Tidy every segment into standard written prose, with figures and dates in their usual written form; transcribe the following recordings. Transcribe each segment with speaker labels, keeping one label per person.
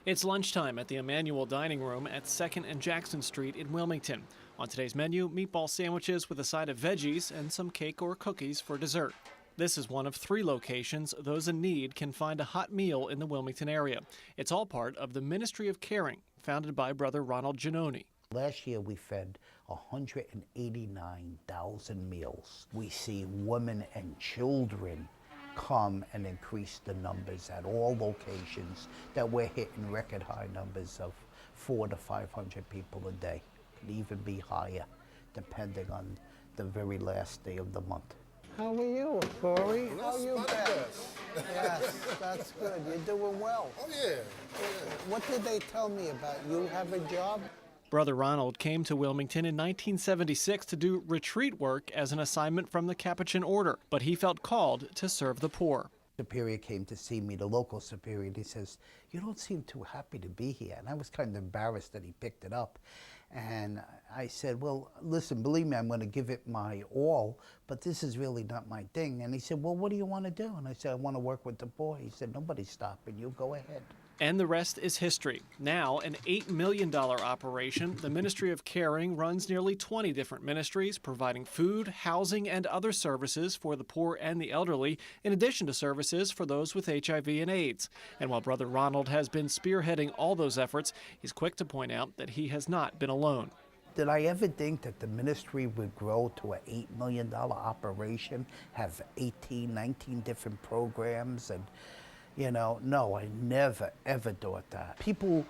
Speaker 1: It's lunchtime at the Emmanuel Dining Room at 2nd and Jackson Street in Wilmington. On today's menu, meatball sandwiches with a side of veggies and some cake or cookies for dessert. This is one of 3 locations those in need can find a hot meal in the Wilmington area. It's all part of the Ministry of Caring, founded by Brother Ronald Gionnone.
Speaker 2: Last year we fed 189,000 meals. We see women and children come and increase the numbers at all locations that we're hitting record high numbers of 400 to 500 people a day. Could even be higher depending on the very last day of the month.
Speaker 3: How are you, Corey?
Speaker 4: How you been?
Speaker 3: Yes, that's good. You're doing well.
Speaker 4: Oh yeah.
Speaker 3: What did they tell me about you have a job?
Speaker 1: Brother Ronald came to Wilmington in 1976 to do retreat work as an assignment from the Capuchin order, but he felt called to serve the poor.
Speaker 2: Superior came to see me, the local superior, and he says, "You don't seem too happy to be here." And I was kind of embarrassed that he picked it up. And I said, "Well, listen, believe me, I'm going to give it my all, but this is really not my thing." And he said, "Well, what do you want to do?" And I said, "I want to work with the poor." He said, "Nobody's stopping you, go ahead."
Speaker 1: And the rest is history. Now, an $8 million operation, the Ministry of Caring runs nearly 20 different ministries, providing food, housing, and other services for the poor and the elderly, in addition to services for those with HIV and AIDS. And while Brother Ronald has been spearheading all those efforts, he's quick to point out that he has not been alone.
Speaker 2: Did I ever think that the ministry would grow to an $8 million operation, have 18, 19 different programs, and no, I never, ever thought that. People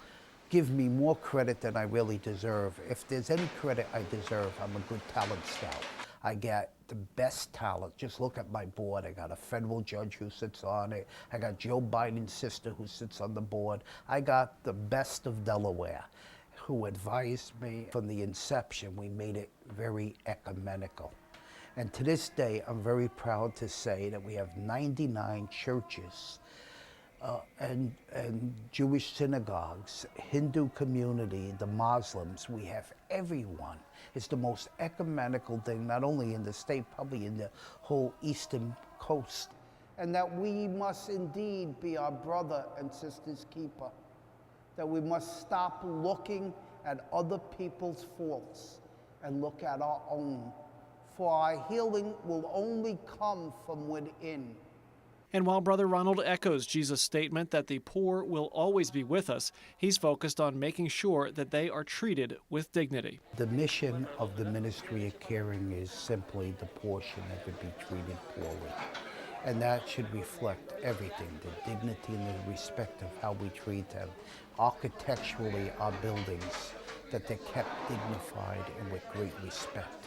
Speaker 2: give me more credit than I really deserve. If there's any credit I deserve, I'm a good talent scout. I get the best talent. Just look at my board. I got a federal judge who sits on it. I got Joe Biden's sister who sits on the board. I got the best of Delaware who advised me from the inception. We made it very ecumenical. And to this day, I'm very proud to say that we have 99 churches and Jewish synagogues, Hindu community, the Muslims. We have everyone. It's the most ecumenical thing, not only in the state, probably in the whole eastern coast.
Speaker 3: And that we must indeed be our brother and sister's keeper. That we must stop looking at other people's faults and look at our own. For our healing will only come from within.
Speaker 1: And while Brother Ronald echoes Jesus' statement that the poor will always be with us, he's focused on making sure that they are treated with dignity.
Speaker 2: The mission of the Ministry of Caring is simply the poor should never be treated poorly. And that should reflect everything, the dignity and the respect of how we treat them. Architecturally, our buildings, that they're kept dignified and with great respect.